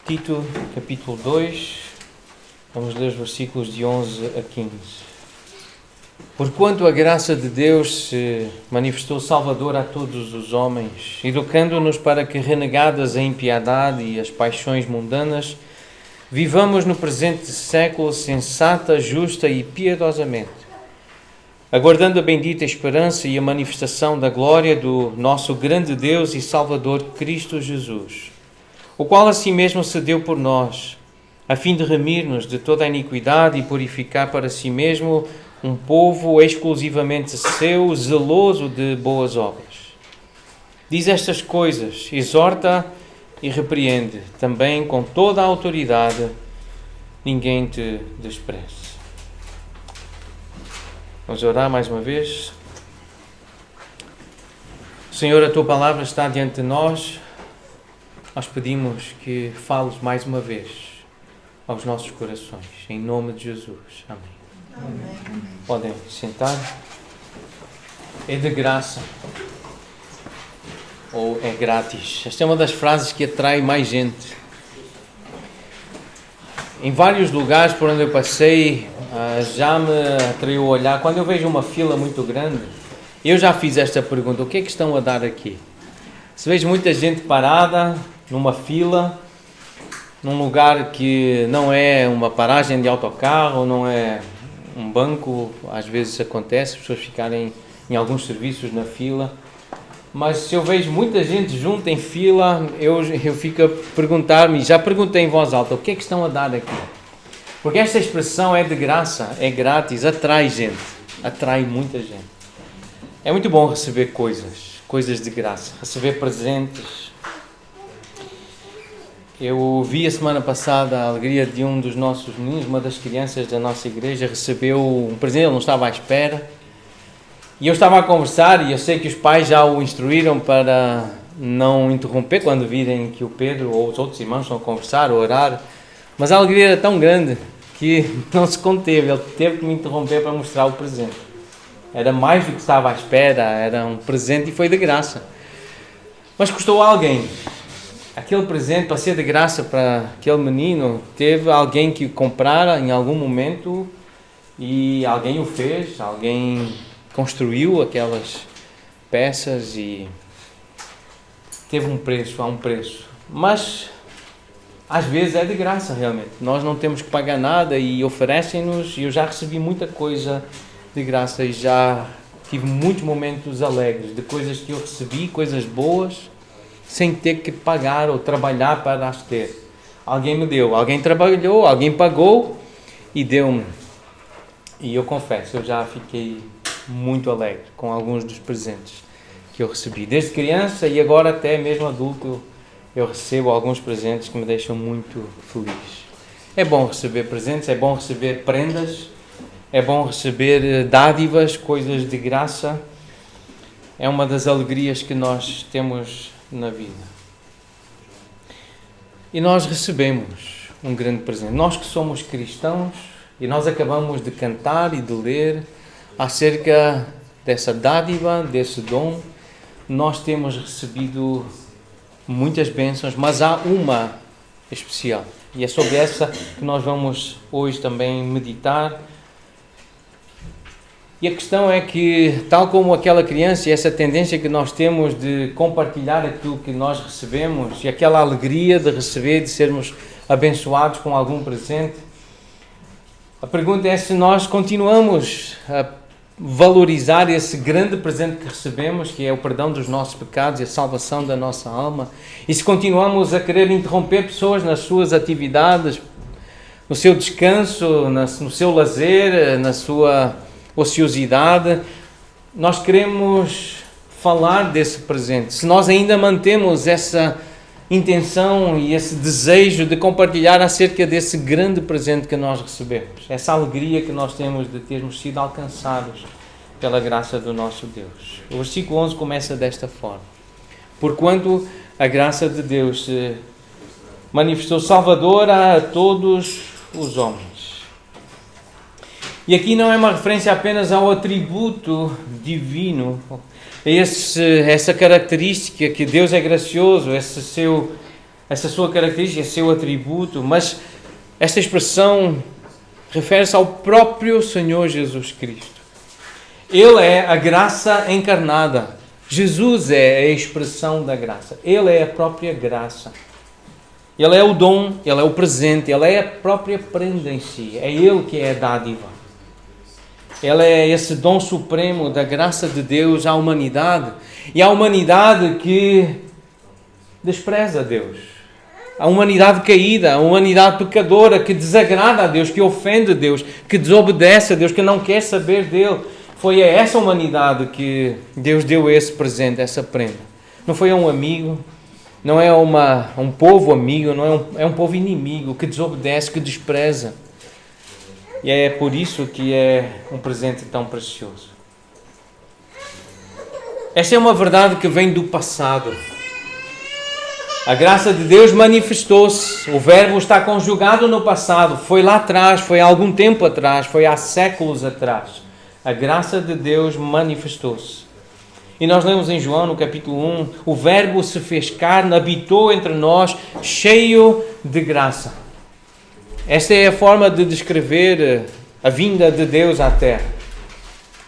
Tito, capítulo 2, vamos ler os versículos de 11 a 15. Porquanto a graça de Deus se manifestou salvadora a todos os homens, educando-nos para que, renegadas a impiedade e as paixões mundanas, vivamos no presente século sensata, justa e piedosamente, aguardando a bendita esperança e a manifestação da glória do nosso grande Deus e Salvador Cristo Jesus, o qual a si mesmo se deu por nós, a fim de remir-nos de toda a iniquidade e purificar para si mesmo um povo exclusivamente seu, zeloso de boas obras. Diz estas coisas, exorta e repreende, também com toda a autoridade, ninguém te despreze. Vamos orar mais uma vez. Senhor, a Tua palavra está diante de nós. Nós pedimos que fales mais uma vez aos nossos corações. Em nome de Jesus. Amém. Amém. Podem sentar. É de graça ou é grátis? Esta é uma das frases que atrai mais gente. Em vários lugares por onde eu passei, já me atraiu o olhar. Quando eu vejo uma fila muito grande, eu já fiz esta pergunta: o que é que estão a dar aqui? Se vejo muita gente parada numa fila, num lugar que não é uma paragem de autocarro, não é um banco, às vezes acontece, as pessoas ficarem em alguns serviços na fila, mas se eu vejo muita gente junto em fila, eu fico a perguntar-me, já perguntei em voz alta, o que é que estão a dar aqui? Porque esta expressão é de graça, é grátis, atrai gente, atrai muita gente. É muito bom receber coisas de graça, receber presentes. Eu vi a semana passada a alegria de um dos nossos meninos, uma das crianças da nossa igreja, recebeu um presente, ele não estava à espera. E eu estava a conversar, e eu sei que os pais já o instruíram para não interromper quando virem que o Pedro ou os outros irmãos estão a conversar ou a orar. Mas a alegria era tão grande que não se conteve, ele teve que me interromper para mostrar o presente. Era mais do que estava à espera, era um presente e foi de graça. Mas custou a alguém. Aquele presente, para ser de graça para aquele menino, teve alguém que o comprara em algum momento e alguém o fez, alguém construiu aquelas peças e teve um preço, há um preço. Mas às vezes é de graça realmente, nós não temos que pagar nada e oferecem-nos, e eu já recebi muita coisa de graça e já tive muitos momentos alegres de coisas que eu recebi, coisas boas, sem ter que pagar ou trabalhar para as ter. Alguém me deu, alguém trabalhou, alguém pagou e deu-me. E eu confesso, eu já fiquei muito alegre com alguns dos presentes que eu recebi. Desde criança e agora até mesmo adulto, eu recebo alguns presentes que me deixam muito feliz. É bom receber presentes, é bom receber prendas, é bom receber dádivas, coisas de graça. É uma das alegrias que nós temos na vida. E nós recebemos um grande presente. Nós que somos cristãos, e nós acabamos de cantar e de ler acerca dessa dádiva, desse dom, nós temos recebido muitas bênçãos, mas há uma especial. E é sobre essa que nós vamos hoje também meditar. E a questão é que, tal como aquela criança, e essa tendência que nós temos de compartilhar aquilo que nós recebemos, e aquela alegria de receber, de sermos abençoados com algum presente, a pergunta é se nós continuamos a valorizar esse grande presente que recebemos, que é o perdão dos nossos pecados e a salvação da nossa alma, e se continuamos a querer interromper pessoas nas suas atividades, no seu descanso, no seu lazer, na sua ociosidade. Nós queremos falar desse presente. Se nós ainda mantemos essa intenção e esse desejo de compartilhar acerca desse grande presente que nós recebemos, essa alegria que nós temos de termos sido alcançados pela graça do nosso Deus. O versículo 11 começa desta forma: porquanto a graça de Deus se manifestou salvadora a todos os homens. E aqui não é uma referência apenas ao atributo divino, essa característica que Deus é gracioso, esse seu essa sua característica, esse seu atributo, mas esta expressão refere-se ao próprio Senhor Jesus Cristo. Ele é a graça encarnada. Jesus é a expressão da graça. Ele é a própria graça. Ele é o dom, Ele é o presente, Ele é a própria prenda em si. É Ele que é a dádiva. Ele é esse dom supremo da graça de Deus à humanidade. E à humanidade que despreza Deus. A humanidade caída, a humanidade pecadora que desagrada a Deus, que ofende Deus, que desobedece a Deus, que não quer saber dele. Foi a essa humanidade que Deus deu esse presente, essa prenda. Não foi a um amigo, não é um povo amigo, não é um povo inimigo que desobedece, que despreza. E é por isso que é um presente tão precioso. Esta é uma verdade que vem do passado. A graça de Deus manifestou-se. O verbo está conjugado no passado. Foi lá atrás, foi há algum tempo atrás, foi há séculos atrás. A graça de Deus manifestou-se. E nós lemos em João, no capítulo 1, o verbo se fez carne, habitou entre nós, cheio de graça. Esta é a forma de descrever a vinda de Deus à terra.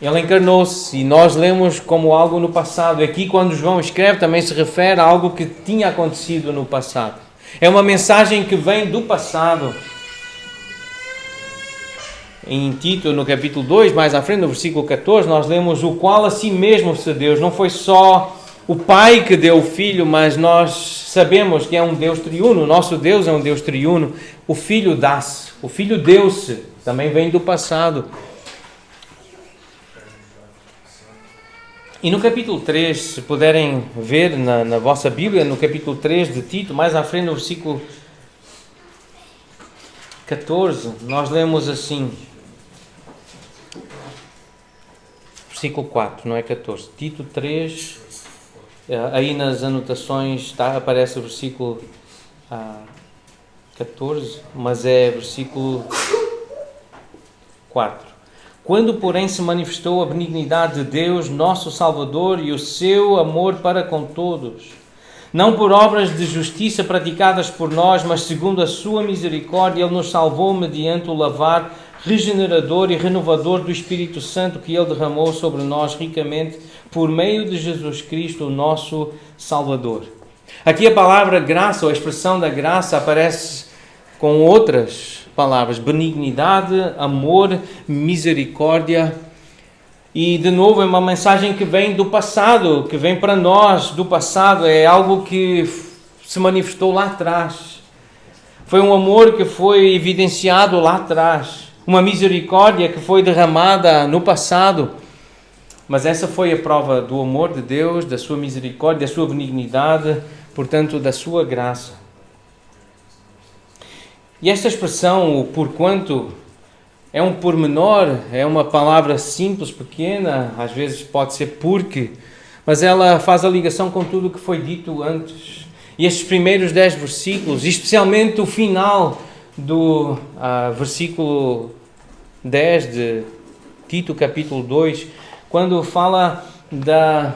Ele encarnou-se e nós lemos como algo no passado. Aqui, quando João escreve, também se refere a algo que tinha acontecido no passado. É uma mensagem que vem do passado. Em Tito, no capítulo 2, mais à frente, no versículo 14, nós lemos o qual a si mesmo se deu. Não foi só o Pai que deu o Filho, mas nós sabemos que é um Deus triuno. O nosso Deus é um Deus triuno. O Filho dá-se. O Filho deu-se. Também vem do passado. E no capítulo 3, se puderem ver na vossa Bíblia, no capítulo 3 de Tito, mais à frente no versículo 14, nós lemos assim, versículo 4, não é 14, Tito 3, aí nas anotações aparece o versículo 14, mas é versículo 4. Quando, porém, se manifestou a benignidade de Deus, nosso Salvador, e o seu amor para com todos, não por obras de justiça praticadas por nós, mas segundo a sua misericórdia, Ele nos salvou mediante o lavar regenerador e renovador do Espírito Santo que Ele derramou sobre nós ricamente por meio de Jesus Cristo, o nosso Salvador. Aqui a palavra graça, ou a expressão da graça, aparece com outras palavras: benignidade, amor, misericórdia. E de novo é uma mensagem que vem do passado, que vem para nós do passado. É algo que se manifestou lá atrás. Foi um amor que foi evidenciado lá atrás. Uma misericórdia que foi derramada no passado. Mas essa foi a prova do amor de Deus, da sua misericórdia, da sua benignidade, portanto da sua graça. E esta expressão, o porquanto, é um pormenor, é uma palavra simples, pequena, às vezes pode ser porque, mas ela faz a ligação com tudo o que foi dito antes. E estes primeiros 10 versículos, especialmente o final do versículo 10 de Tito, capítulo 2, quando fala da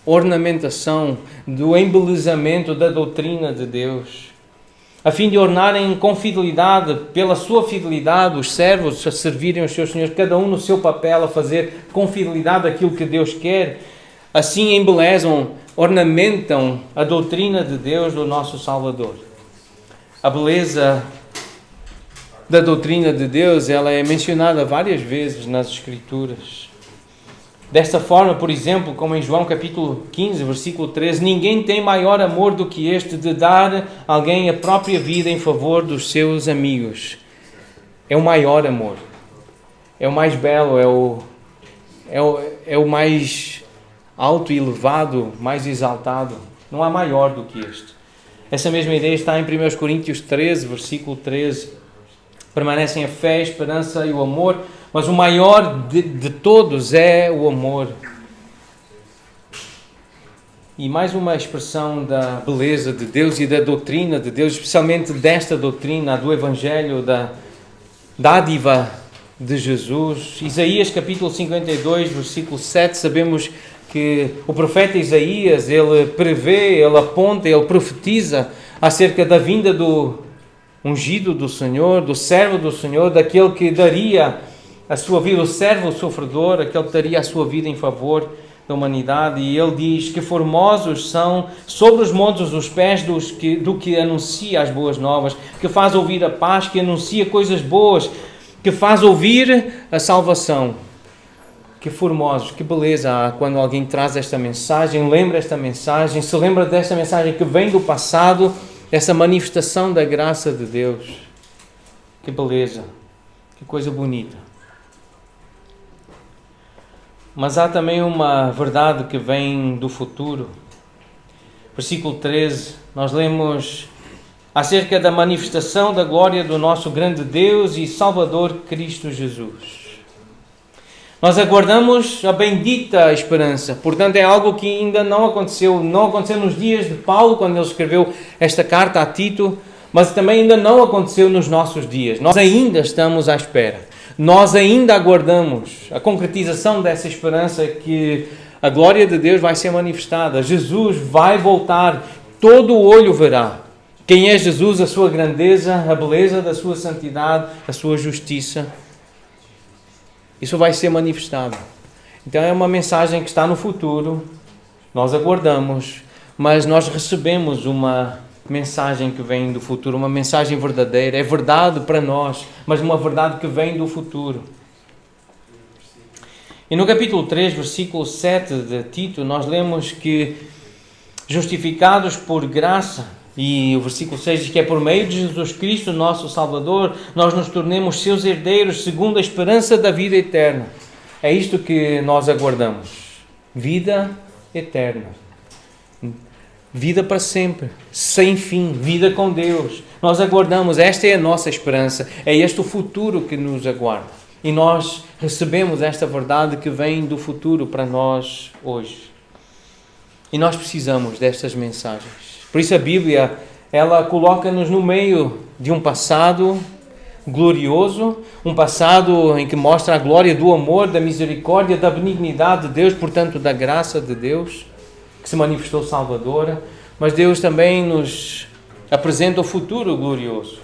ornamentação, do embelezamento da doutrina de Deus, a fim de ornarem com fidelidade, pela sua fidelidade, os servos a servirem os seus senhores, cada um no seu papel, a fazer com fidelidade aquilo que Deus quer. Assim embelezam, ornamentam a doutrina de Deus, do nosso Salvador. A beleza da doutrina de Deus, ela é mencionada várias vezes nas Escrituras. Desta forma, por exemplo, como em João capítulo 15, versículo 13, ninguém tem maior amor do que este de dar a alguém a própria vida em favor dos seus amigos. É o maior amor. É o mais belo, é o mais alto e elevado, mais exaltado. Não há maior do que este. Essa mesma ideia está em 1 Coríntios 13, versículo 13. Permanecem a fé, a esperança e o amor, mas o maior de todos é o amor. E mais uma expressão da beleza de Deus e da doutrina de Deus, especialmente desta doutrina, do Evangelho, da dádiva de Jesus. Isaías capítulo 52, versículo 7, sabemos que o profeta Isaías, ele prevê, ele aponta, ele profetiza acerca da vinda do ungido do Senhor, do servo do Senhor, daquele que daria a sua vida, o servo sofredor, aquele que daria a sua vida em favor da humanidade. E ele diz que formosos são sobre os montes os pés do que anuncia as boas novas, que faz ouvir a paz, que anuncia coisas boas, que faz ouvir a salvação. Que formosos, que beleza há quando alguém traz esta mensagem, lembra esta mensagem, se lembra desta mensagem que vem do passado, essa manifestação da graça de Deus. Que beleza, que coisa bonita. Mas há também uma verdade que vem do futuro. Versículo 13, nós lemos acerca da manifestação da glória do nosso grande Deus e Salvador Cristo Jesus. Nós aguardamos a bendita esperança. Portanto, é algo que ainda não aconteceu. Não aconteceu nos dias de Paulo, quando ele escreveu esta carta a Tito, mas também ainda não aconteceu nos nossos dias. Nós ainda estamos à espera. Nós ainda aguardamos a concretização dessa esperança, que a glória de Deus vai ser manifestada. Jesus vai voltar, todo o olho verá. Quem é Jesus, a sua grandeza, a beleza da sua santidade, a sua justiça. Isso vai ser manifestado. Então é uma mensagem que está no futuro, nós aguardamos, mas nós recebemos uma mensagem que vem do futuro, uma mensagem verdadeira, é verdade para nós, mas uma verdade que vem do futuro. E no capítulo 3, versículo 7 de Tito, nós lemos que justificados por graça, e o versículo 6 diz que é por meio de Jesus Cristo, nosso Salvador, nós nos tornemos seus herdeiros segundo a esperança da vida eterna. É isto que nós aguardamos. Vida eterna. Vida para sempre, sem fim, vida com Deus. Nós aguardamos, esta é a nossa esperança, é este o futuro que nos aguarda. E nós recebemos esta verdade que vem do futuro para nós hoje. E nós precisamos destas mensagens. Por isso a Bíblia, ela coloca-nos no meio de um passado glorioso, um passado em que mostra a glória do amor, da misericórdia, da benignidade de Deus, portanto da graça de Deus, que se manifestou salvadora, mas Deus também nos apresenta o futuro glorioso.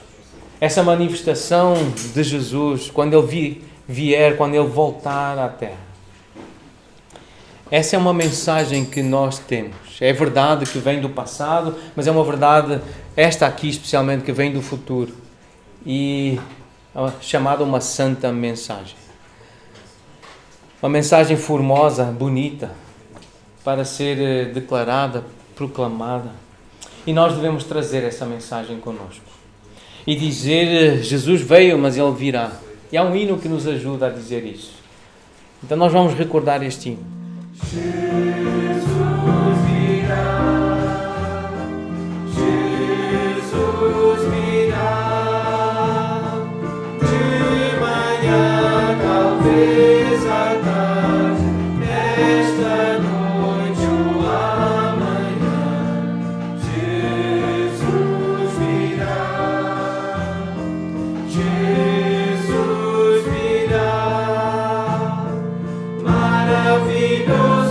Essa manifestação de Jesus, quando Ele vier, quando Ele voltar à terra. Essa é uma mensagem que nós temos. É verdade que vem do passado, mas é uma verdade, esta aqui especialmente, que vem do futuro. E é chamada uma santa mensagem. Uma mensagem formosa, bonita, para ser declarada, proclamada. E nós devemos trazer essa mensagem connosco. E dizer, Jesus veio, mas Ele virá. E há um hino que nos ajuda a dizer isso. Então nós vamos recordar este hino. Jesus virá, Jesus virá, de manhã talvez à tarde, esta noite ou amanhã, Jesus virá, Jesus virá, maravilhoso.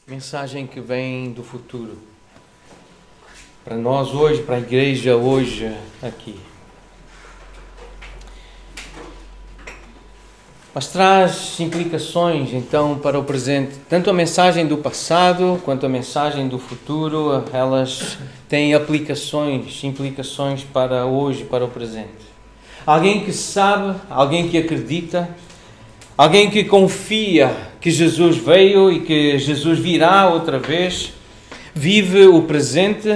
Mensagem que vem do futuro para nós hoje, para a igreja hoje aqui, mas traz implicações então para o presente. Tanto a mensagem do passado quanto a mensagem do futuro, elas têm implicações para hoje, para o presente. Alguém que sabe, alguém que acredita, alguém que confia que Jesus veio e que Jesus virá outra vez, vive o presente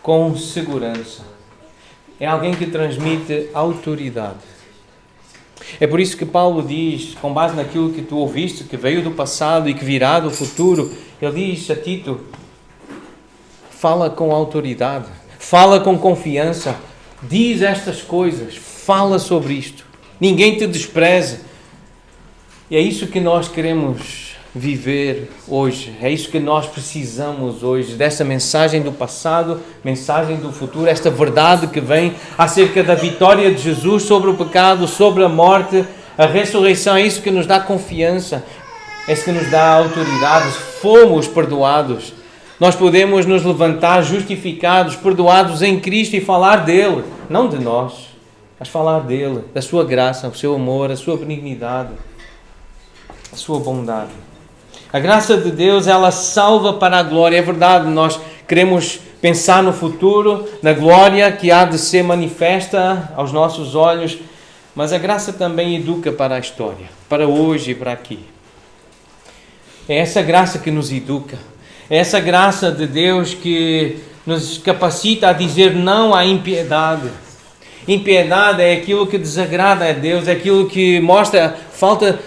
com segurança. É alguém que transmite autoridade. É por isso que Paulo diz, com base naquilo que tu ouviste, que veio do passado e que virá do futuro, ele diz a Tito, fala com autoridade, fala com confiança, diz estas coisas, fala sobre isto. Ninguém te despreze. E é isso que nós queremos viver hoje. É isso que nós precisamos hoje, dessa mensagem do passado, mensagem do futuro, esta verdade que vem acerca da vitória de Jesus sobre o pecado, sobre a morte, a ressurreição. É isso que nos dá confiança, é isso que nos dá autoridade. Fomos perdoados. Nós podemos nos levantar justificados, perdoados em Cristo e falar dele, não de nós, mas falar dele, da sua graça, o seu amor, a sua benignidade, a sua bondade. A graça de Deus, ela salva para a glória. É verdade, nós queremos pensar no futuro, na glória que há de ser manifesta aos nossos olhos, mas a graça também educa para a história, para hoje e para aqui. É essa graça que nos educa, é essa graça de Deus que nos capacita a dizer não à impiedade. Impiedade é aquilo que desagrada a Deus, é aquilo que mostra falta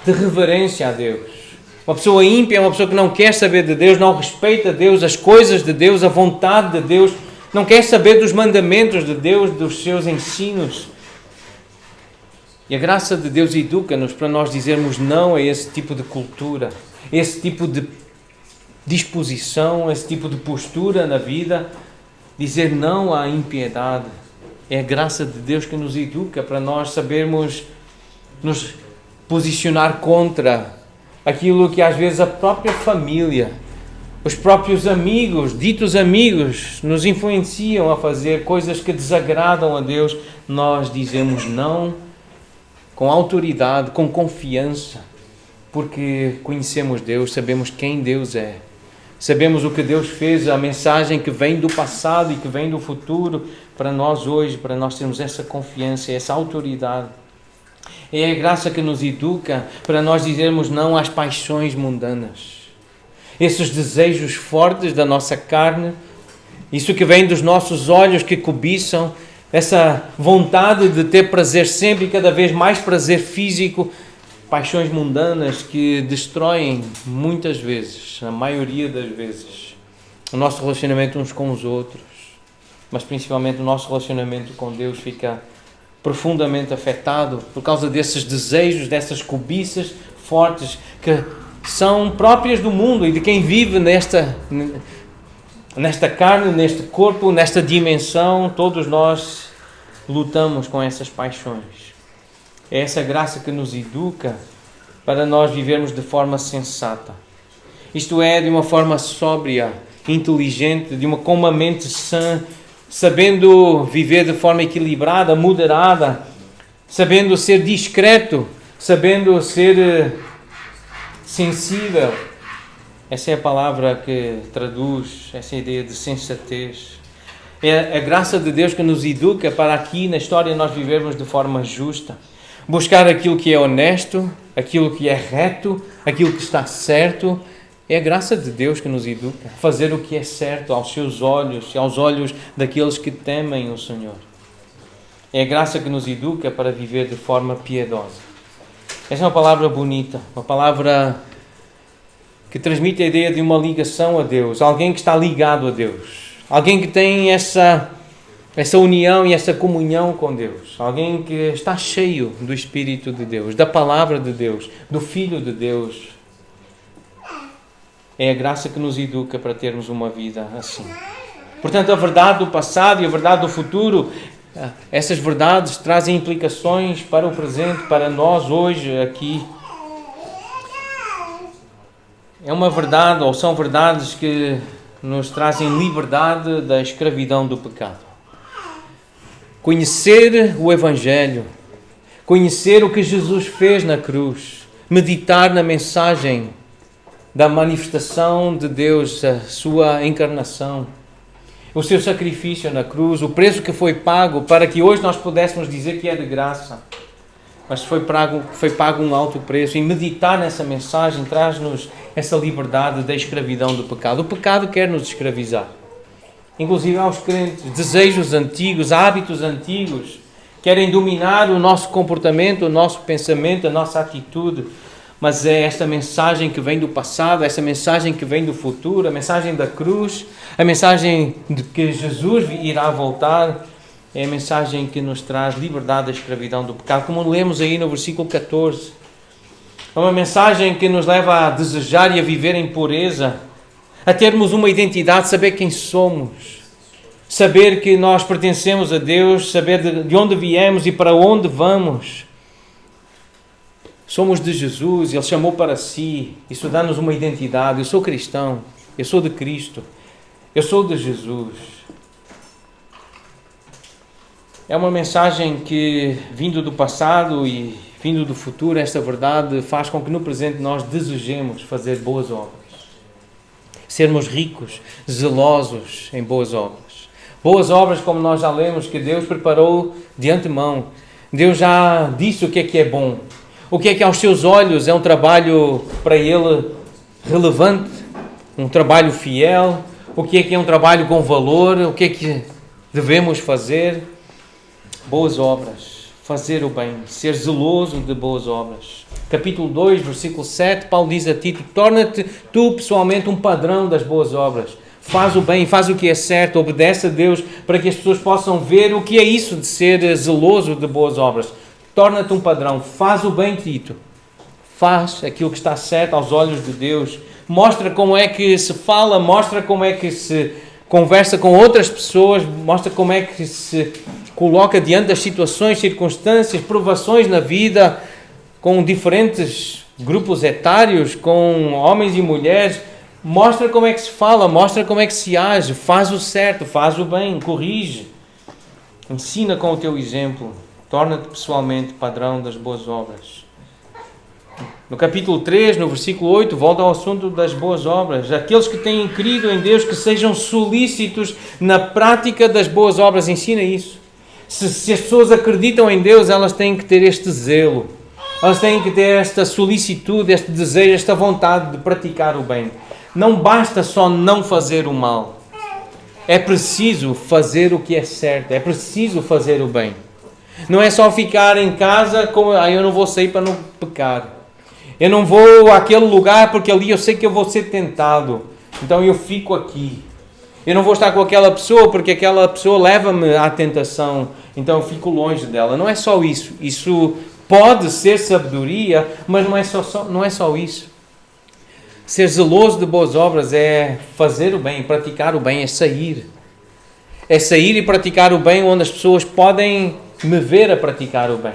de reverência a Deus. Uma pessoa ímpia é uma pessoa que não quer saber de Deus, não respeita Deus, as coisas de Deus, a vontade de Deus, não quer saber dos mandamentos de Deus, dos seus ensinos. E a graça de Deus educa-nos para nós dizermos não a esse tipo de cultura, esse tipo de disposição, esse tipo de postura na vida, dizer não à impiedade. É a graça de Deus que nos educa para nós sabermos nos posicionar contra aquilo que às vezes a própria família, os próprios amigos, ditos amigos, nos influenciam a fazer coisas que desagradam a Deus. Nós dizemos não com autoridade, com confiança, porque conhecemos Deus, sabemos quem Deus é, sabemos o que Deus fez, a mensagem que vem do passado e que vem do futuro para nós hoje, para nós termos essa confiança, essa autoridade. É a graça que nos educa para nós dizermos não às paixões mundanas, esses desejos fortes da nossa carne, isso que vem dos nossos olhos que cobiçam, essa vontade de ter prazer sempre e cada vez mais prazer físico, paixões mundanas que destroem muitas vezes, a maioria das vezes, o nosso relacionamento uns com os outros, mas principalmente o nosso relacionamento com Deus fica profundamente afetado por causa desses desejos, dessas cobiças fortes que são próprias do mundo e de quem vive nesta carne, neste corpo, nesta dimensão. Todos nós lutamos com essas paixões. É essa graça que nos educa para nós vivermos de forma sensata. Isto é, de uma forma sóbria, inteligente, com uma mente sã, sabendo viver de forma equilibrada, moderada, sabendo ser discreto, sabendo ser sensível. Essa é a palavra que traduz essa ideia de sensatez. É a graça de Deus que nos educa para aqui na história nós vivermos de forma justa. Buscar aquilo que é honesto, aquilo que é reto, aquilo que está certo. É a graça de Deus que nos educa. Fazer o que é certo aos seus olhos e aos olhos daqueles que temem o Senhor. É a graça que nos educa para viver de forma piedosa. Essa é uma palavra bonita, uma palavra que transmite a ideia de uma ligação a Deus. Alguém que está ligado a Deus. Alguém que tem essa união e essa comunhão com Deus. Alguém que está cheio do Espírito de Deus, da palavra de Deus, do Filho de Deus. É a graça que nos educa para termos uma vida assim. Portanto, a verdade do passado e a verdade do futuro, essas verdades trazem implicações para o presente, para nós hoje, aqui. É uma verdade, ou são verdades que nos trazem liberdade da escravidão do pecado. Conhecer o Evangelho, conhecer o que Jesus fez na cruz, meditar na mensagem da manifestação de Deus, a sua encarnação, o seu sacrifício na cruz, o preço que foi pago para que hoje nós pudéssemos dizer que é de graça, mas foi pago um alto preço. E meditar nessa mensagem traz-nos essa liberdade da escravidão do pecado. O pecado quer nos escravizar, inclusive aos crentes. Desejos antigos, hábitos antigos, querem dominar o nosso comportamento, o nosso pensamento, a nossa atitude. Mas é esta mensagem que vem do passado, essa mensagem que vem do futuro, a mensagem da cruz, a mensagem de que Jesus irá voltar, é a mensagem que nos traz liberdade da escravidão do pecado. Como lemos aí no versículo 14, É uma mensagem que nos leva a desejar e a viver em pureza, a termos uma identidade, saber quem somos, saber que nós pertencemos a Deus, saber de onde viemos e para onde vamos. Somos de Jesus, Ele chamou para si, isso dá-nos uma identidade. Eu sou cristão, eu sou de Cristo, eu sou de Jesus. É uma mensagem que, vindo do passado e vindo do futuro, esta verdade faz com que no presente nós desejemos fazer boas obras. Sermos ricos, zelosos em boas obras. Boas obras, como nós já lemos, que Deus preparou de antemão. Deus já disse o que é bom. O que aos seus olhos é um trabalho para Ele relevante, um trabalho fiel. O que é um trabalho com valor, o que é que devemos fazer. Boas obras, fazer o bem, ser zeloso de boas obras. Capítulo 2, versículo 7, Paulo diz a Tito: torna-te tu pessoalmente um padrão das boas obras. Faz o bem, faz o que é certo, obedece a Deus para que as pessoas possam ver o que é isso de ser zeloso de boas obras. Torna-te um padrão, faz o bem, Tito. Faz aquilo que está certo aos olhos de Deus. Mostra como é que se fala, mostra como é que se conversa com outras pessoas, mostra como é que se coloca diante das situações, circunstâncias, provações na vida, com diferentes grupos etários, com homens e mulheres. Mostra como é que se fala, mostra como é que se age, faz o certo, faz o bem, corrige. Ensina com o teu exemplo, torna-te pessoalmente padrão das boas obras. No capítulo 3, no versículo 8, volta ao assunto das boas obras. Aqueles que têm crido em Deus, que sejam solícitos na prática das boas obras. Ensina isso. Se as pessoas acreditam em Deus, elas têm que ter este zelo. Elas têm que ter esta solicitude, este desejo, esta vontade de praticar o bem. Não basta só não fazer o mal. É preciso fazer o que é certo. É preciso fazer o bem. Não é só ficar em casa com eu não vou sair para não pecar. Eu não vou àquele lugar porque ali eu sei que eu vou ser tentado. Então eu fico aqui. Eu não vou estar com aquela pessoa porque aquela pessoa leva-me à tentação. Então eu fico longe dela. Não é só isso. Isso pode ser sabedoria, mas não é só isso. Ser zeloso de boas obras é fazer o bem, praticar o bem, é sair. É sair e praticar o bem onde as pessoas podem me ver a praticar o bem.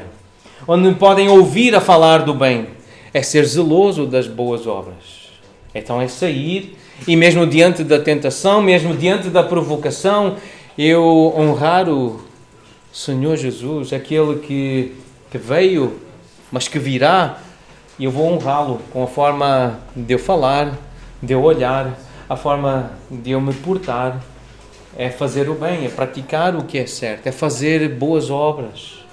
Onde me podem ouvir a falar do bem. É ser zeloso das boas obras. Então é sair e mesmo diante da tentação, mesmo diante da provocação, eu honrar o Senhor Jesus, aquele que veio, mas que virá, e eu vou honrá-lo com a forma de eu falar, de eu olhar, a forma de eu me portar. É fazer o bem, é praticar o que é certo, é fazer boas obras.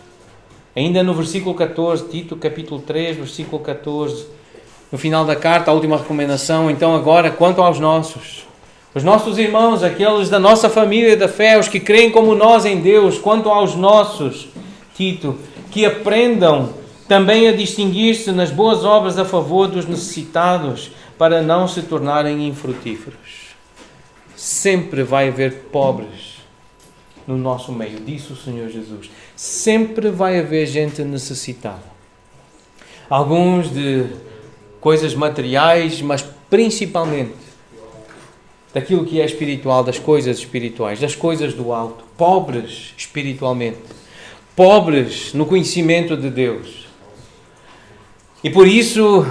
Ainda no versículo 14, Tito capítulo 3, versículo 14, no final da carta, a última recomendação. Então agora, quanto aos os nossos irmãos, aqueles da nossa família da fé, os que creem como nós em Deus, quanto aos nossos, Tito, que aprendam também a distinguir-se nas boas obras a favor dos necessitados, para não se tornarem infrutíferos. Sempre vai haver pobres no nosso meio, disse o Senhor Jesus. Sempre vai haver gente necessitada. Alguns de coisas materiais, mas principalmente daquilo que é espiritual, das coisas espirituais, das coisas do alto. Pobres espiritualmente. Pobres no conhecimento de Deus. E por isso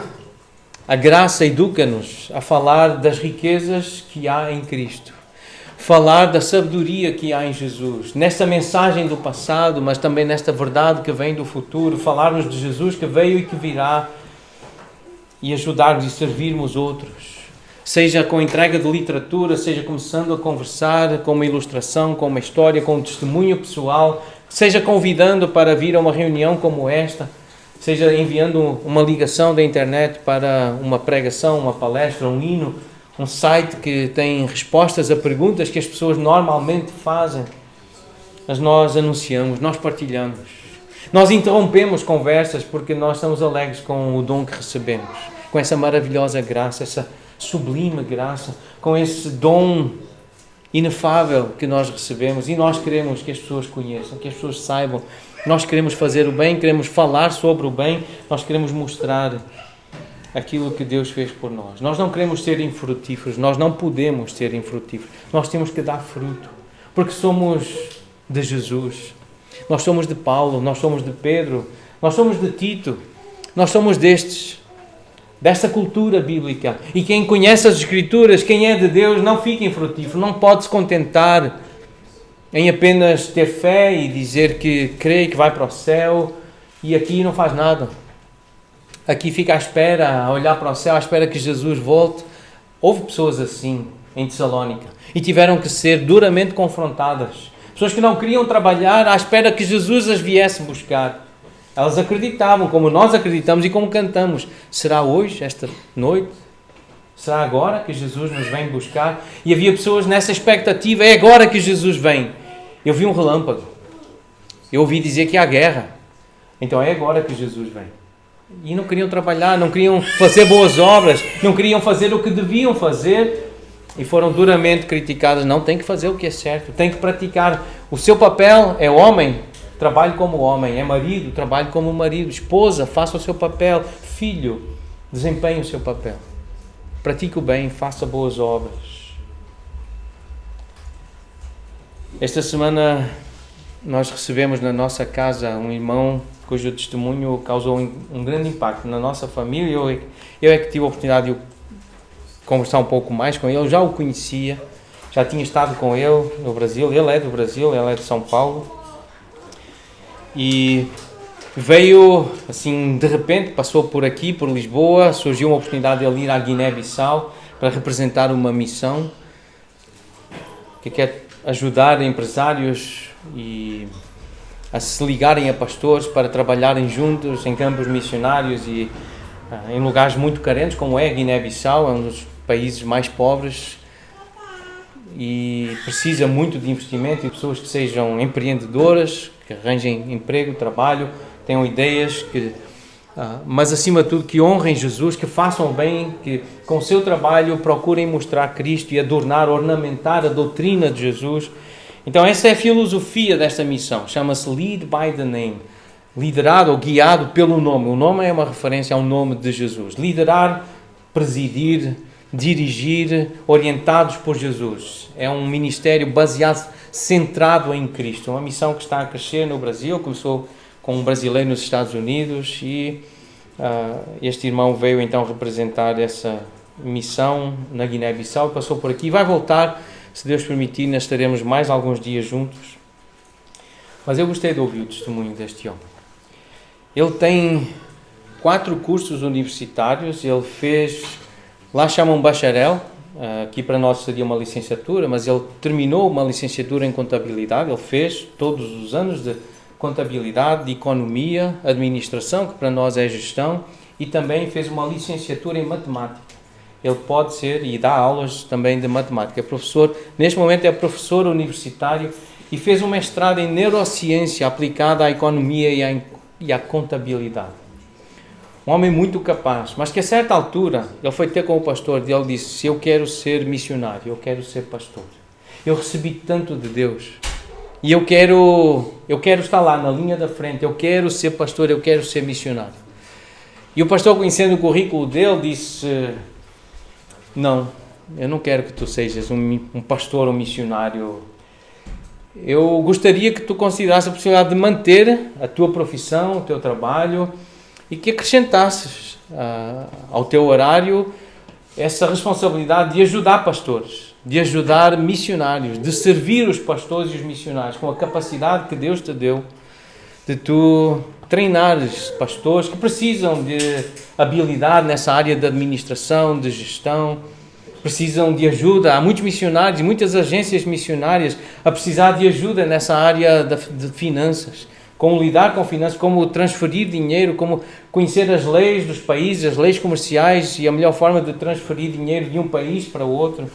a graça educa-nos a falar das riquezas que há em Cristo. Falar da sabedoria que há em Jesus. Nesta mensagem do passado, mas também nesta verdade que vem do futuro. Falarmos de Jesus que veio e que virá. E ajudarmos e servirmos outros. Seja com entrega de literatura, seja começando a conversar com uma ilustração, com uma história, com um testemunho pessoal. Seja convidando para vir a uma reunião como esta. Seja enviando uma ligação da internet para uma pregação, uma palestra, um hino, um site que tem respostas a perguntas que as pessoas normalmente fazem. Mas nós anunciamos, nós partilhamos. Nós interrompemos conversas porque nós estamos alegres com o dom que recebemos. Com essa maravilhosa graça, essa sublime graça, com esse dom inefável que nós recebemos. E nós queremos que as pessoas conheçam, que as pessoas saibam. Nós queremos fazer o bem, queremos falar sobre o bem, nós queremos mostrar aquilo que Deus fez por nós. Nós não queremos ser infrutíferos, nós não podemos ser infrutíferos. Nós temos que dar fruto, porque somos de Jesus. Nós somos de Paulo, nós somos de Pedro, nós somos de Tito, nós somos desta cultura bíblica. E quem conhece as Escrituras, quem é de Deus, não fica infrutífero, não pode se contentar em apenas ter fé e dizer que crê que vai para o céu e aqui não faz nada. Aqui fica à espera, a olhar para o céu, à espera que Jesus volte. Houve pessoas assim em Tessalónica e tiveram que ser duramente confrontadas. Pessoas que não queriam trabalhar à espera que Jesus as viesse buscar. Elas acreditavam, como nós acreditamos e como cantamos. Será hoje, esta noite? Será agora que Jesus nos vem buscar? E havia pessoas nessa expectativa, é agora que Jesus vem. Eu vi um relâmpago. Eu ouvi dizer que há guerra. Então é agora que Jesus vem. E não queriam trabalhar, não queriam fazer boas obras, não queriam fazer o que deviam fazer. E foram duramente criticadas. Não, tem que fazer o que é certo, tem que praticar. O seu papel é homem, trabalhe como homem. É marido, trabalhe como marido. Esposa, faça o seu papel. Filho, desempenhe o seu papel. Pratique o bem, faça boas obras. Esta semana nós recebemos na nossa casa um irmão cujo testemunho causou um grande impacto na nossa família. Eu é que tive a oportunidade de conversar um pouco mais com ele. Eu já o conhecia, já tinha estado com ele no Brasil. Ele é do Brasil, ele é de São Paulo. E veio, assim, de repente, passou por aqui, por Lisboa, surgiu uma oportunidade de ele ir à Guiné-Bissau para representar uma missão que quer ajudar empresários e a se ligarem a pastores para trabalharem juntos em campos missionários e em lugares muito carentes, como é a Guiné-Bissau, é um dos países mais pobres e precisa muito de investimento e de pessoas que sejam empreendedoras, que arranjem emprego, trabalho, tenham ideias, mas acima de tudo que honrem Jesus, que façam bem, que com o seu trabalho procurem mostrar Cristo e adornar, ornamentar a doutrina de Jesus. Então essa é a filosofia desta missão, chama-se Lead by the Name, liderado ou guiado pelo nome. O nome é uma referência ao nome de Jesus. Liderar, presidir, dirigir, orientados por Jesus. É um ministério baseado, centrado em Cristo. Uma missão que está a crescer no Brasil, começou com um brasileiro nos Estados Unidos e este irmão veio então representar essa missão na Guiné-Bissau, passou por aqui e vai voltar, se Deus permitir, nós estaremos mais alguns dias juntos. Mas eu gostei de ouvir o testemunho deste homem. Ele tem 4 cursos universitários, ele fez, lá chamam bacharel, aqui para nós seria uma licenciatura, mas ele terminou uma licenciatura em contabilidade, ele fez todos os anos de contabilidade, de economia, administração, que para nós é gestão, e também fez uma licenciatura em matemática. Ele pode ser e dá aulas também de matemática. É professor, neste momento é professor universitário e fez um mestrado em neurociência aplicada à economia e à contabilidade. Um homem muito capaz, mas que a certa altura ele foi ter com o pastor e ele disse: eu quero ser missionário, eu quero ser pastor. Eu recebi tanto de Deus e eu quero estar lá na linha da frente, eu quero ser pastor, eu quero ser missionário. E o pastor, conhecendo o currículo dele, disse: não, eu não quero que tu sejas um pastor ou missionário. Eu gostaria que tu considerasse a possibilidade de manter a tua profissão, o teu trabalho e que acrescentasses ao teu horário essa responsabilidade de ajudar pastores, de ajudar missionários, de servir os pastores e os missionários com a capacidade que Deus te deu de tu treinares pastores que precisam de habilidade nessa área de administração, de gestão, precisam de ajuda. Há muitos missionários e muitas agências missionárias a precisar de ajuda nessa área de finanças, como lidar com finanças, como transferir dinheiro, como conhecer as leis dos países, as leis comerciais e a melhor forma de transferir dinheiro de um país para o outro.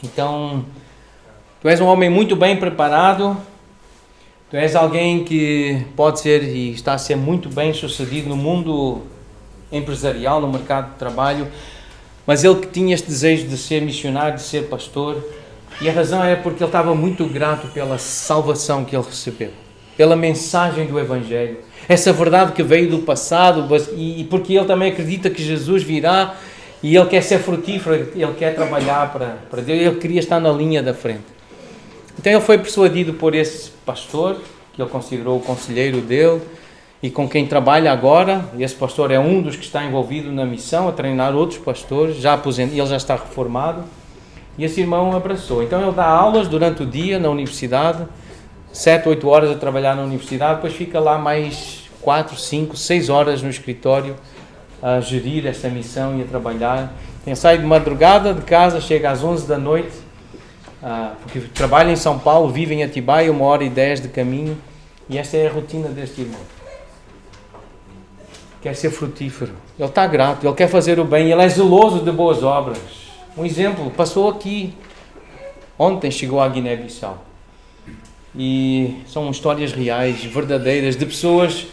Então, tu és um homem muito bem preparado, tu és alguém que pode ser e está a ser muito bem sucedido no mundo empresarial, no mercado de trabalho, mas ele que tinha este desejo de ser missionário, de ser pastor, e a razão é porque ele estava muito grato pela salvação que ele recebeu. pela mensagem do Evangelho. Essa verdade que veio do passado, e porque ele também acredita que Jesus virá e ele quer ser frutífero, ele quer trabalhar para Deus, ele queria estar na linha da frente. Então ele foi persuadido por esse pastor, que ele considerou o conselheiro dele, e com quem trabalha agora. Esse pastor é um dos que está envolvido na missão, a treinar outros pastores, ele já está reformado, e esse irmão abraçou. Então ele dá aulas durante o dia na universidade, 7, 8 horas a trabalhar na universidade, depois fica lá mais 4, 5, 6 horas no escritório a gerir esta missão e a trabalhar. Sai de madrugada de casa, chega às 11 da noite, porque trabalha em São Paulo, vive em Atibaia, 1h10 de caminho, e esta é a rotina deste irmão. Quer ser frutífero, ele está grato, ele quer fazer o bem, ele é zeloso de boas obras. Um exemplo, passou aqui, ontem chegou à Guiné-Bissau, e são histórias reais, verdadeiras, de pessoas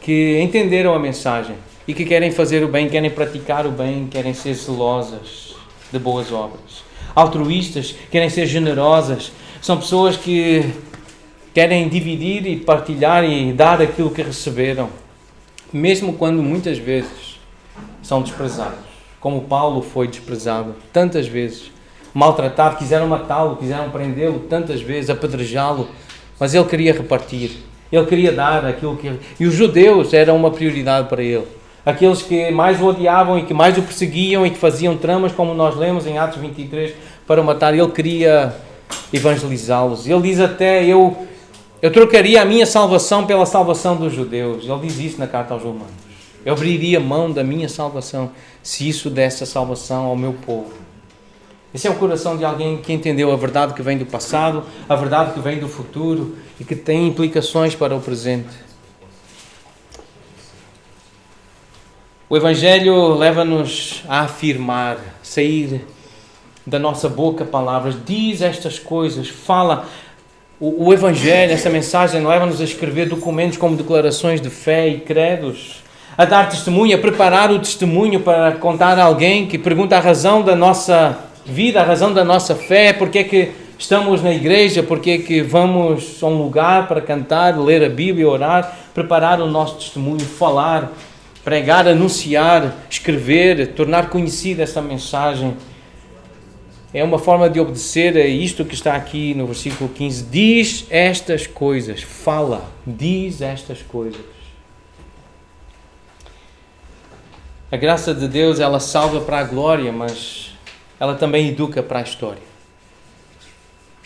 que entenderam a mensagem e que querem fazer o bem, querem praticar o bem, querem ser zelosas de boas obras. Altruístas, querem ser generosas, são pessoas que querem dividir e partilhar e dar aquilo que receberam, mesmo quando muitas vezes são desprezados, como Paulo foi desprezado tantas vezes, maltratado, quiseram matá-lo, quiseram prendê-lo tantas vezes, apedrejá-lo, mas ele queria repartir, ele queria dar aquilo que... E os judeus eram uma prioridade para ele, aqueles que mais o odiavam e que mais o perseguiam e que faziam tramas, como nós lemos em Atos 23, para o matar. Ele queria evangelizá-los. Ele diz até, eu trocaria a minha salvação pela salvação dos judeus. Ele diz isso na carta aos Romanos. Eu abriria mão da minha salvação se isso desse a salvação ao meu povo. Esse é o coração de alguém que entendeu a verdade que vem do passado, a verdade que vem do futuro e que tem implicações para o presente. O Evangelho leva-nos a afirmar, sair da nossa boca palavras, diz estas coisas, fala. O Evangelho, essa mensagem, leva-nos a escrever documentos como declarações de fé e credos, a dar testemunho, a preparar o testemunho para contar a alguém que pergunta a razão da nossa vida, a razão da nossa fé, porque é que estamos na igreja, porque é que vamos a um lugar para cantar, ler a Bíblia, orar, preparar o nosso testemunho, falar, pregar, anunciar, escrever, tornar conhecida essa mensagem. É uma forma de obedecer a isto que está aqui no versículo 15. Diz estas coisas, fala, diz estas coisas. A graça de Deus, ela salva para a glória, mas ela também educa para a história.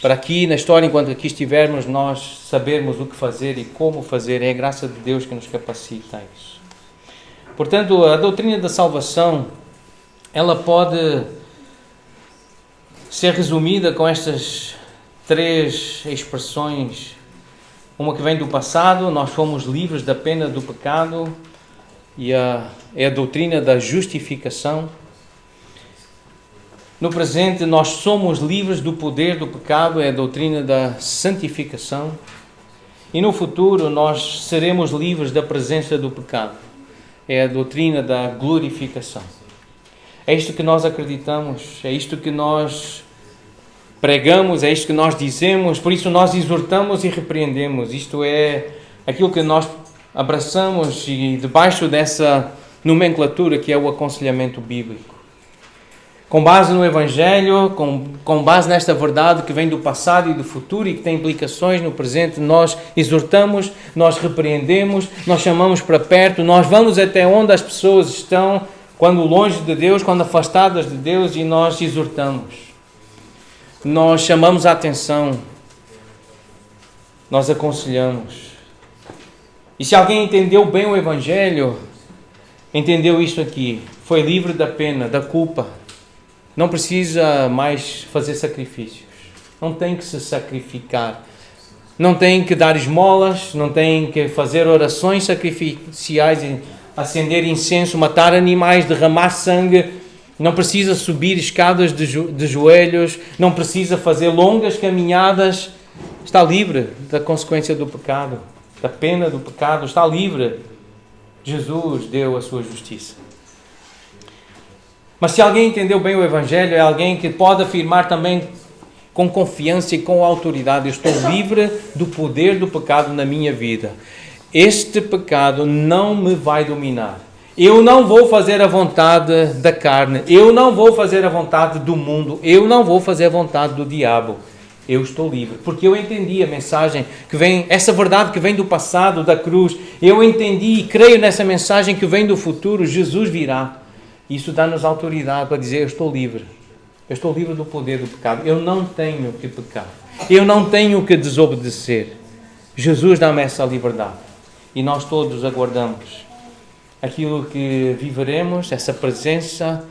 Para aqui, na história, enquanto aqui estivermos, nós sabermos o que fazer e como fazer. É a graça de Deus que nos capacita a isso. Portanto, a doutrina da salvação, ela pode ser resumida com estas 3 expressões. Uma que vem do passado, nós fomos livres da pena do pecado, e é a doutrina da justificação. No presente, nós somos livres do poder do pecado, é a doutrina da santificação. E no futuro, nós seremos livres da presença do pecado, é a doutrina da glorificação. É isto que nós acreditamos, é isto que nós pregamos, é isto que nós dizemos, por isso nós exortamos e repreendemos. Isto é aquilo que nós abraçamos e debaixo dessa nomenclatura que é o aconselhamento bíblico. Com base no Evangelho, com base nesta verdade que vem do passado e do futuro e que tem implicações no presente, nós exortamos, nós repreendemos, nós chamamos para perto, nós vamos até onde as pessoas estão, quando longe de Deus, quando afastadas de Deus, e nós exortamos. Nós chamamos a atenção, nós aconselhamos. E se alguém entendeu bem o Evangelho, entendeu isto aqui, foi livre da pena, da culpa, não precisa mais fazer sacrifícios, não tem que se sacrificar, não tem que dar esmolas, não tem que fazer orações sacrificiais, acender incenso, matar animais, derramar sangue, não precisa subir escadas de joelhos, não precisa fazer longas caminhadas, está livre da consequência do pecado, da pena do pecado, está livre. Jesus deu a sua justiça. Mas se alguém entendeu bem o Evangelho, é alguém que pode afirmar também com confiança e com autoridade. Eu estou livre do poder do pecado na minha vida. Este pecado não me vai dominar. Eu não vou fazer a vontade da carne. Eu não vou fazer a vontade do mundo. Eu não vou fazer a vontade do diabo. Eu estou livre. Porque eu entendi a mensagem que vem, essa verdade que vem do passado, da cruz. Eu entendi e creio nessa mensagem que vem do futuro. Jesus virá. Isso dá-nos autoridade para dizer: eu estou livre. Eu estou livre do poder do pecado. Eu não tenho que pecar. Eu não tenho que desobedecer. Jesus dá-me essa liberdade. E nós todos aguardamos aquilo que viveremos, essa presença,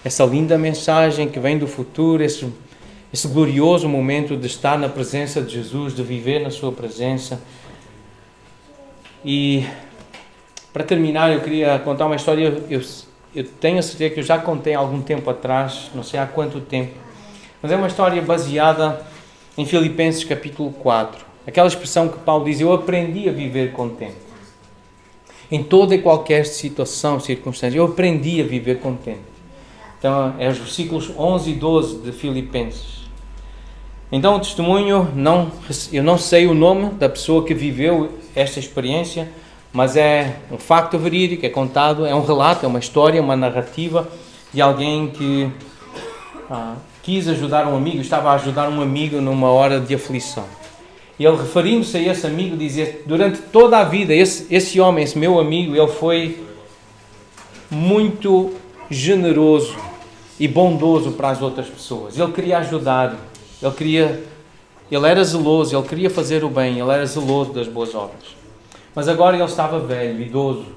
essa linda mensagem que vem do futuro, esse glorioso momento de estar na presença de Jesus, de viver na sua presença. E para terminar, eu queria contar uma história. Eu tenho a certeza que eu já contei há algum tempo atrás, não sei há quanto tempo, mas é uma história baseada em Filipenses capítulo 4. Aquela expressão que Paulo diz: eu aprendi a viver contente. Em toda e qualquer situação, circunstância, eu aprendi a viver contente. Então, é os versículos 11 e 12 de Filipenses. Então, o testemunho, eu não sei o nome da pessoa que viveu esta experiência, mas é um facto verídico, é contado, é um relato, é uma história, uma narrativa de alguém que quis ajudar um amigo, estava a ajudar um amigo numa hora de aflição. E ele, referindo-se a esse amigo, dizia: durante toda a vida, esse homem, esse meu amigo, ele foi muito generoso e bondoso para as outras pessoas. Ele queria ajudar, ele era zeloso, ele queria fazer o bem, ele era zeloso das boas obras. Mas agora ele estava velho, idoso.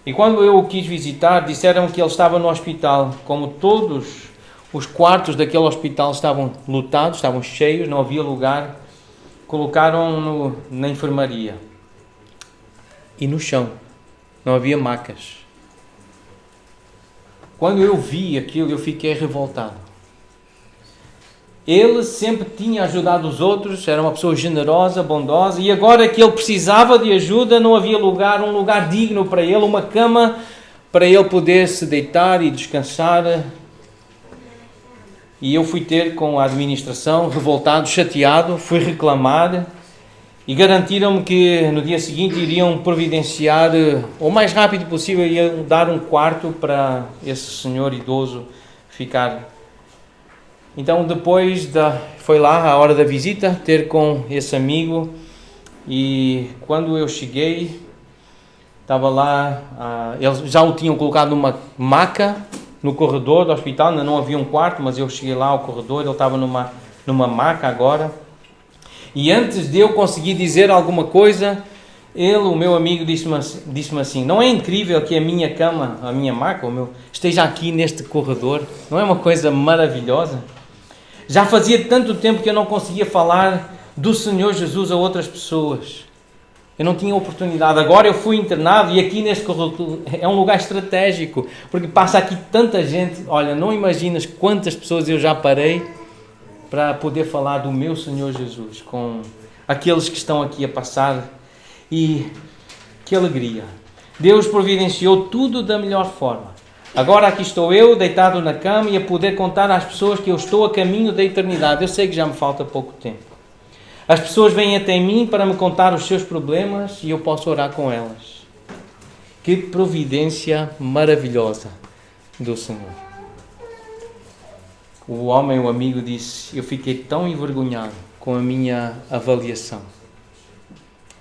E quando eu o quis visitar, disseram que ele estava no hospital. Como todos os quartos daquele hospital estavam lotados, estavam cheios, não havia lugar, colocaram-no na enfermaria. E no chão, não havia macas. Quando eu vi aquilo, eu fiquei revoltado. Ele sempre tinha ajudado os outros, era uma pessoa generosa, bondosa, e agora que ele precisava de ajuda, não havia lugar, um lugar digno para ele, uma cama para ele poder se deitar e descansar. E eu fui ter com a administração, revoltado, chateado, fui reclamar, e garantiram-me que no dia seguinte iriam providenciar, o mais rápido possível, iam dar um quarto para esse senhor idoso ficar. Então depois foi lá a hora da visita, ter com esse amigo, e quando eu cheguei, estava lá, eles já o tinham colocado numa maca no corredor do hospital, ainda não havia um quarto, mas eu cheguei lá ao corredor, ele estava numa maca agora, e antes de eu conseguir dizer alguma coisa, o meu amigo, disse-me assim: não é incrível que a minha cama, a minha maca, esteja aqui neste corredor? Não é uma coisa maravilhosa? Já fazia tanto tempo que eu não conseguia falar do Senhor Jesus a outras pessoas. Eu não tinha oportunidade. Agora eu fui internado e aqui neste corredor é um lugar estratégico, porque passa aqui tanta gente. Olha, não imaginas quantas pessoas eu já parei para poder falar do meu Senhor Jesus com aqueles que estão aqui a passar. E que alegria! Deus providenciou tudo da melhor forma. Agora aqui estou eu, deitado na cama, e a poder contar às pessoas que eu estou a caminho da eternidade. Eu sei que já me falta pouco tempo. As pessoas vêm até mim para me contar os seus problemas e eu posso orar com elas. Que providência maravilhosa do Senhor. O homem, o amigo, disse: eu fiquei tão envergonhado com a minha avaliação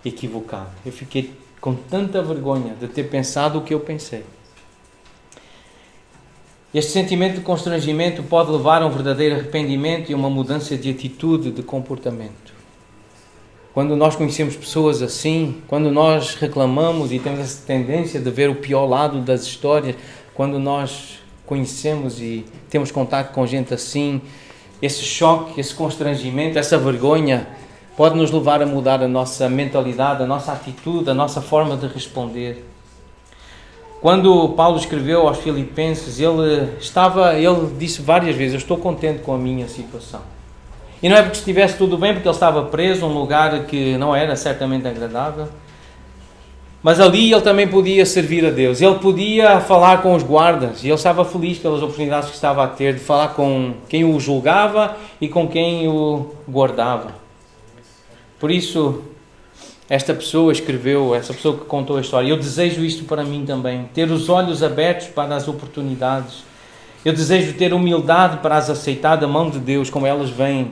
equivocada. Eu fiquei com tanta vergonha de ter pensado o que eu pensei. Este sentimento de constrangimento pode levar a um verdadeiro arrependimento e uma mudança de atitude, de comportamento. Quando nós conhecemos pessoas assim, quando nós reclamamos e temos essa tendência de ver o pior lado das histórias, quando nós conhecemos e temos contato com gente assim, esse choque, esse constrangimento, essa vergonha pode nos levar a mudar a nossa mentalidade, a nossa atitude, a nossa forma de responder. Quando Paulo escreveu aos Filipenses, ele disse várias vezes: eu estou contente com a minha situação. E não é porque estivesse tudo bem, porque ele estava preso num lugar que não era certamente agradável. Mas ali ele também podia servir a Deus. Ele podia falar com os guardas. E ele estava feliz pelas oportunidades que estava a ter de falar com quem o julgava e com quem o guardava. Por isso, esta pessoa escreveu, essa pessoa que contou a história, eu desejo isto para mim também. Ter os olhos abertos para as oportunidades. Eu desejo ter humildade para as aceitar da mão de Deus como elas vêm.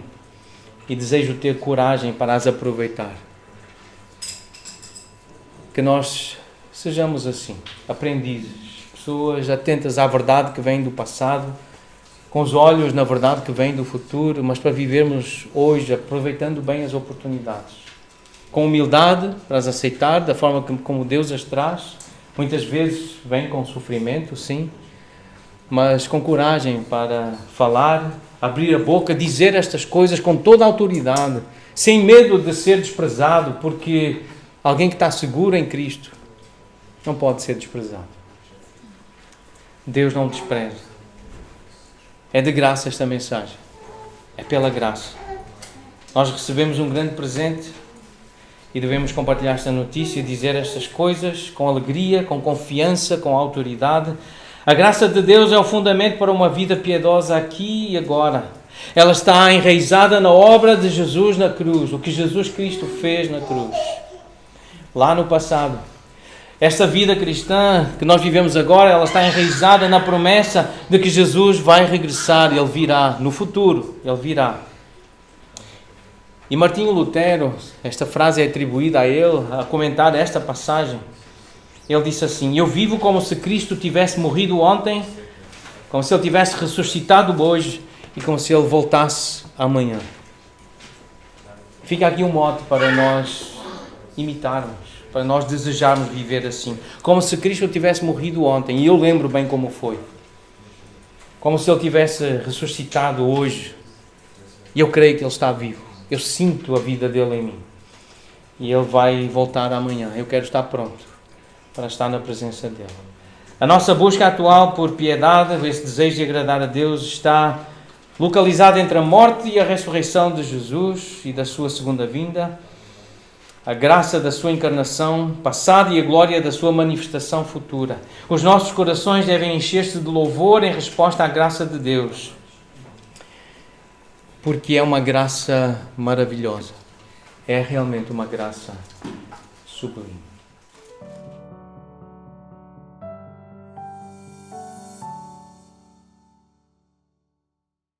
E desejo ter coragem para as aproveitar. Que nós sejamos assim, aprendizes, pessoas atentas à verdade que vem do passado, com os olhos na verdade que vem do futuro, mas para vivermos hoje, aproveitando bem as oportunidades. Com humildade, para as aceitar da forma como Deus as traz. Muitas vezes vem com sofrimento, sim, mas com coragem para falar, abrir a boca, dizer estas coisas com toda a autoridade, sem medo de ser desprezado, porque alguém que está seguro em Cristo não pode ser desprezado. Deus não despreza. É de graça esta mensagem. É pela graça. Nós recebemos um grande presente e devemos compartilhar esta notícia e dizer estas coisas com alegria, com confiança, com autoridade. A graça de Deus é o fundamento para uma vida piedosa aqui e agora. Ela está enraizada na obra de Jesus na cruz, o que Jesus Cristo fez na cruz. Lá no passado. Esta vida cristã que nós vivemos agora, ela está enraizada na promessa de que Jesus vai regressar, Ele virá no futuro, Ele virá. E Martinho Lutero, esta frase é atribuída a ele, a comentar esta passagem. Ele disse assim: eu vivo como se Cristo tivesse morrido ontem, como se Ele tivesse ressuscitado hoje e como se Ele voltasse amanhã. Fica aqui um mote para nós imitarmos, para nós desejarmos viver assim. Como se Cristo tivesse morrido ontem, e eu lembro bem como foi. Como se Ele tivesse ressuscitado hoje. E eu creio que Ele está vivo. Eu sinto a vida dele em mim. E Ele vai voltar amanhã. Eu quero estar pronto para estar na presença dele. A nossa busca atual por piedade, esse desejo de agradar a Deus, está localizada entre a morte e a ressurreição de Jesus e da sua segunda vinda, a graça da sua encarnação passada e a glória da sua manifestação futura. Os nossos corações devem encher-se de louvor em resposta à graça de Deus, porque é uma graça maravilhosa. É realmente uma graça sublime.